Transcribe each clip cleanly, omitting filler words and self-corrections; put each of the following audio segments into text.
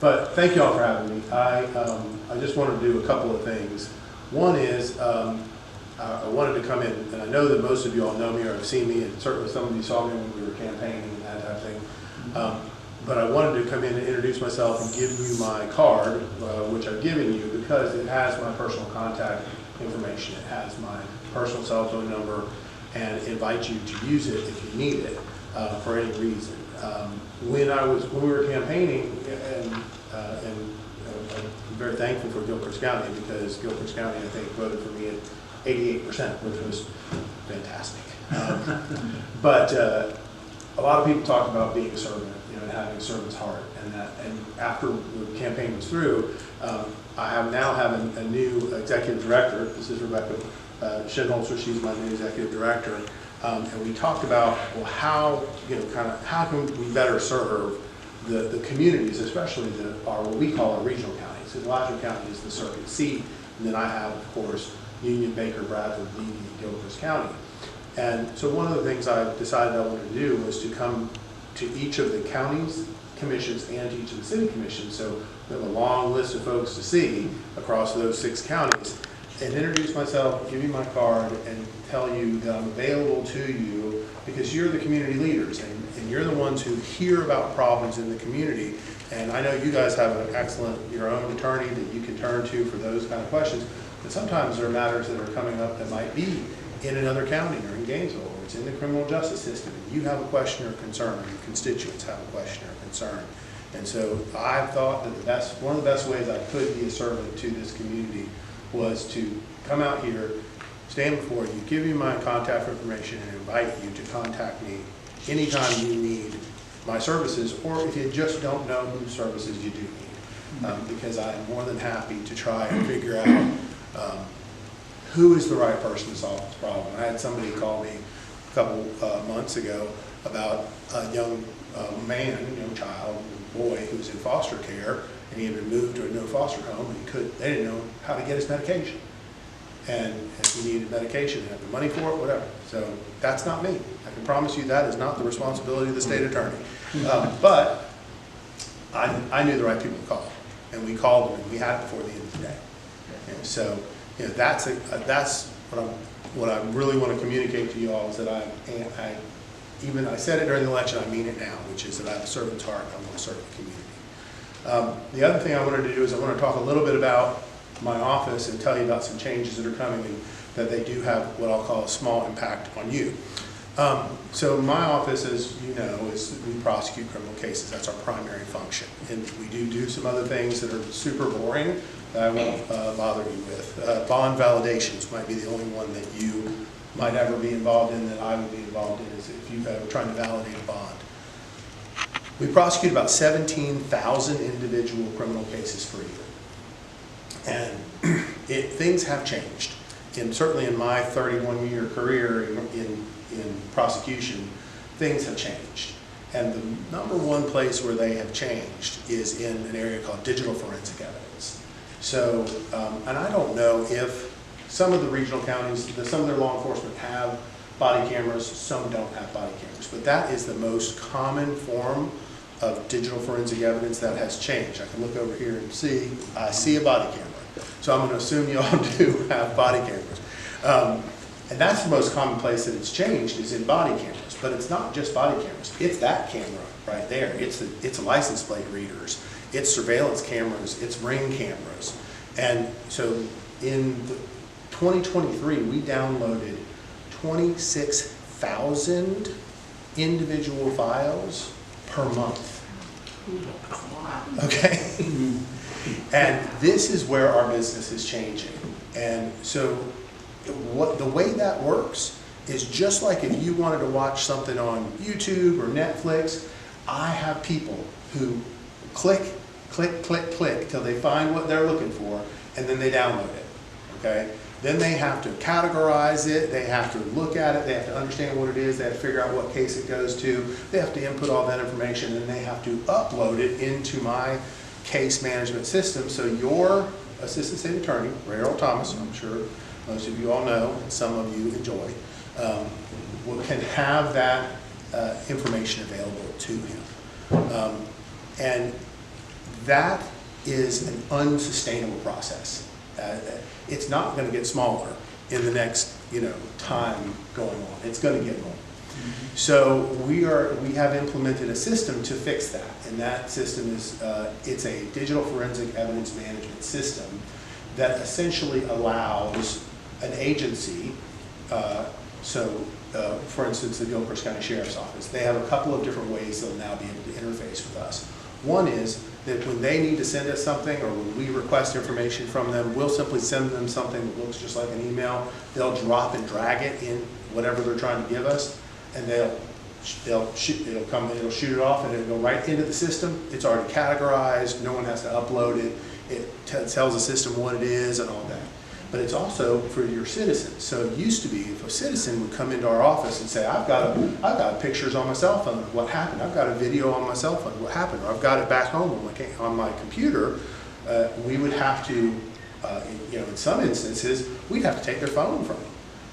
But thank you all for having me. I just wanted to do a couple of things. One is I wanted to come in, and I know that most of you all know me or have seen me, and certainly some of you saw me when we were campaigning and that type of thing. But I wanted to come in and introduce myself and give you my card, which I've given you because it has my personal contact information. It has my personal cell phone number and invite you to use it if you need it for any reason. When we were campaigning, and I'm very thankful for Gilchrist County because Gilchrist County, I think, voted for me at 88%, which was fantastic. But a lot of people talk about being a servant, and having a servant's heart, and after the campaign was through, I now have a new executive director. This is Rebecca Shinholzer. She's my new executive director. And we talked about, well, how can we better serve the communities, especially what we call our regional counties. So Alachua County is the circuit seat, and then I have, of course, Union, Baker, Bradford, Levy, and Gilchrist County. And so one of the things I decided I wanted to do was to come to each of the counties, commissions, and to each of the city commissions. So we have a long list of folks to see across those 6 counties, and introduce myself, give you my card, and tell you that I'm available to you because you're the community leaders and you're the ones who hear about problems in the community. And I know you guys have an excellent, your own attorney that you can turn to for those kind of questions, but sometimes there are matters that are coming up that might be in another county or in Gainesville, or it's in the criminal justice system, and you have a question or concern, or your constituents have a question or concern. And so I thought that one of the best ways I could be a servant to this community was to come out here, stand before you, give you my contact information, and invite you to contact me anytime you need my services, or if you just don't know whose services you do need. Because I'm more than happy to try and figure out who is the right person to solve this problem. I had somebody call me a couple months ago about a young young child, boy who's in foster care, and he had been moved to a no foster home, and they didn't know how to get his medication. And he needed medication, they had the money for it, whatever. So that's not me. I can promise you that is not the responsibility of the state attorney. But I knew the right people to call, and we called them, and we had it before the end of the day. And so that's what I really want to communicate to you all is that I said it during the election, I mean it now, which is that I have a servant's heart and I want to serve the community. The other thing I wanted to do is I want to talk a little bit about my office and tell you about some changes that are coming and that they do have what I'll call a small impact on you. So my office, as you know, is we prosecute criminal cases. That's our primary function. And we do some other things that are super boring that I won't bother you with. Bond validations might be the only one that you might ever be involved in that I would be involved in, is if you've ever tried to validate a bond. We prosecute about 17,000 individual criminal cases per year. And things have changed. And certainly in my 31-year career in prosecution, things have changed. And the number one place where they have changed is in an area called digital forensic evidence. So, and I don't know if some of the regional counties, some of their law enforcement have body cameras, some don't have body cameras. But that is the most common form of digital forensic evidence that has changed. I can look over here and I see a body camera. So I'm going to assume you all do have body cameras. And that's the most common place that it's changed, is in body cameras. But it's not just body cameras. It's that camera right there. It's license plate readers. It's surveillance cameras. It's ring cameras. And so in 2023, we downloaded 26,000 individual files per month. Okay? And this is where our business is changing. And so the way that works is just like if you wanted to watch something on YouTube or Netflix, I have people who click till they find what they're looking for, and then they download it, okay? Then they have to categorize it, they have to look at it, they have to understand what it is, they have to figure out what case it goes to, they have to input all that information, and they have to upload it into my case management system. So your assistant state attorney, Ray Earl Thomas, I'm sure most of you all know, and some of you enjoy, can have that information available to him. And That is an unsustainable process. It's not going to get smaller in the next, time going on. It's going to get more. So we have implemented a system to fix that, and that system is it's a digital forensic evidence management system that essentially allows an agency. For instance, the Gilchrist County Sheriff's Office, they have a couple of different ways they'll now be able to interface with us. One is that when they need to send us something, or when we request information from them, we'll simply send them something that looks just like an email. They'll drop and drag it in whatever they're trying to give us, and it'll shoot it off, and it'll go right into the system. It's already categorized. No one has to upload it. It tells the system what it is and all that. But it's also for your citizens. So it used to be if a citizen would come into our office and say, I've got pictures on my cell phone of what happened. I've got a video on my cell phone of what happened. Or I've got it back home on my computer. We would have to, in some instances, we'd have to take their phone from them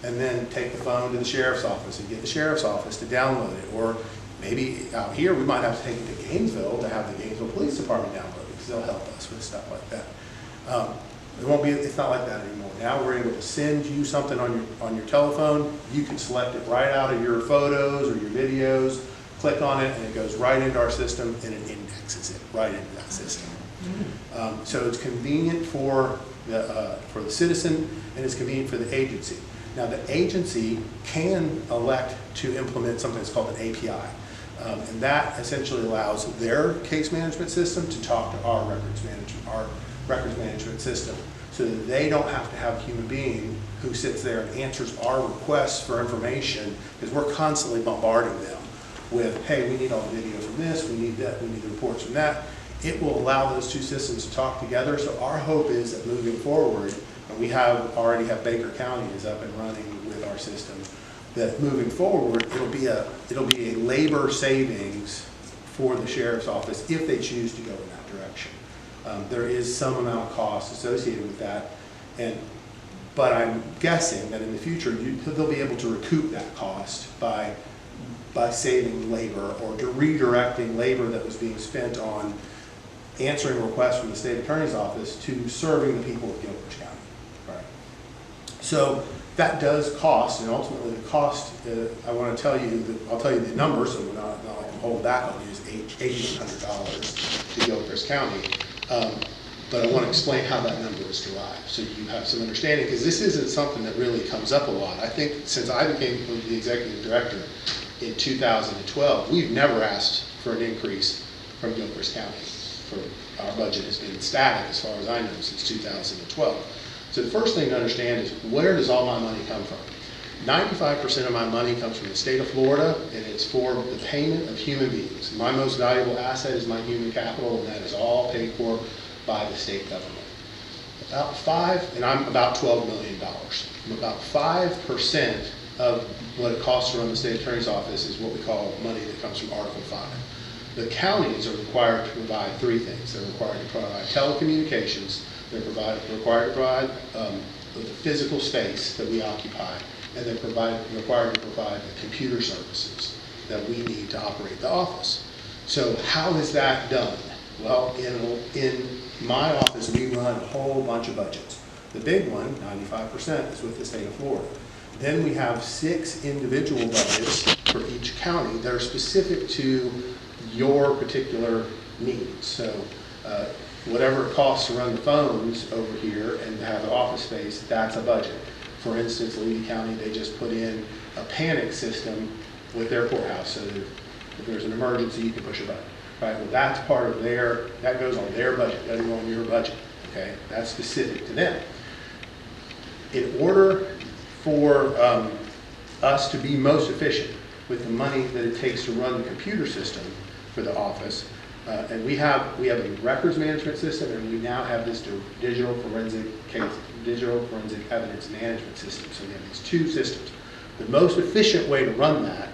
and then take the phone to the sheriff's office and get the sheriff's office to download it. Or maybe out here we might have to take it to Gainesville to have the Gainesville Police Department download it, because they'll help us with stuff like that. It's not like that anymore. Now we're able to send you something on your telephone. You can select it right out of your photos or your videos, click on it, and it goes right into our system, and it indexes it right into that system. So it's convenient for the citizen, and it's convenient for the agency. Now the agency can elect to implement something that's called an API. And that essentially allows their case management system to talk to our records management system, so that they don't have to have a human being who sits there and answers our requests for information, because we're constantly bombarding them with, hey, we need all the video from this, we need that, we need the reports from that. It will allow those two systems to talk together. So our hope is that moving forward, and we already have Baker County is up and running with our system, that moving forward, it'll be a labor savings for the sheriff's office if they choose to go in that direction. There is some amount of cost associated with that, but I'm guessing that in the future they'll be able to recoup that cost by saving labor or redirecting labor that was being spent on answering requests from the state attorney's office to serving the people of Gilchrist County. Right. So that does cost, and ultimately the cost, I'll tell you the number, so we're not like I'm holding back on you, is $8,800 to Gilchrist County. But I want to explain how that number is derived, so you have some understanding, because this isn't something that really comes up a lot. I think since I became the executive director in 2012, we've never asked for an increase from Gilchrist County. Our budget has been static, as far as I know, since 2012. So the first thing to understand is, where does all my money come from? 95% of my money comes from the state of Florida, and it's for the payment of human beings. My most valuable asset is my human capital, and that is all paid for by the state government. I'm about $12 million. About 5% of what it costs to run the state attorney's office is what we call money that comes from Article 5. The counties are required to provide three things. They're required to provide telecommunications, they're required to provide the physical space that we occupy, and they're required to provide the computer services that we need to operate the office. So how is that done? Well, in my office, we run a whole bunch of budgets. The big one, 95%, is with the state of Florida. Then we have 6 individual budgets for each county that are specific to your particular needs. So whatever it costs to run the phones over here and to have the office space, that's a budget. For instance, Levy County, they just put in a panic system with their courthouse, so that if there's an emergency, you can push a button. Right? Well, that's part of that goes on their budget, it doesn't go on your budget. Okay? That's specific to them. In order for us to be most efficient with the money that it takes to run the computer system for the office, and we have a records management system, and we now have this digital forensic evidence management system. So we have these 2 systems. The most efficient way to run that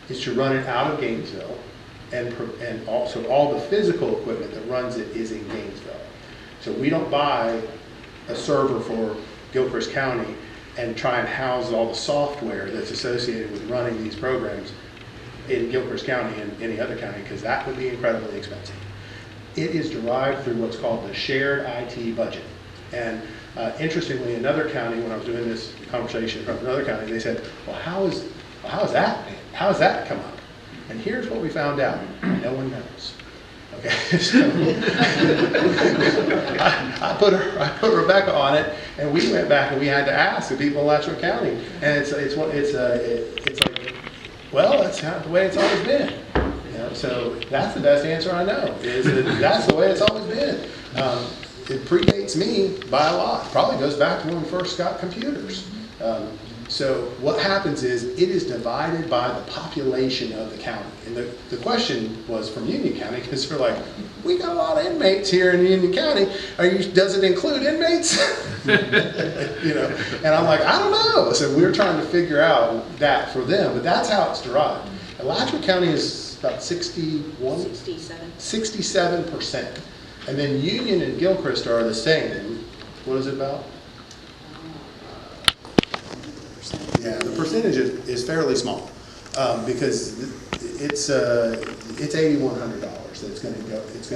is to run it out of Gainesville, and also all the physical equipment that runs it is in Gainesville. So we don't buy a server for Gilchrist County and try and house all the software that's associated with running these programs in Gilchrist County and any other county, because that would be incredibly expensive. It is derived through what's called the shared IT budget. And interestingly, another county, when I was doing this conversation from another county, they said, well, how is that come up? And here's what we found out. No one knows. Okay, so I put Rebecca on it, and we went back and we had to ask the people in Alachua County, and it's like, well, that's not the way it's always been. You know, so that's the best answer I know. Is that that's the way it's always been. It predates me by a lot. Probably goes back to when we first got computers. So what happens is it is divided by the population of the county. And the question was from Union County, because they're like, we got a lot of inmates here in Union County. Does it include inmates? You know, and I'm like, I don't know. So we're trying to figure out that for them, but that's how it's derived. Alachua County is about 67%. And then Union and Gilchrist are the same. What is it about? Yeah, the percentage is fairly small because it's $8,100 that's going to go. It's going to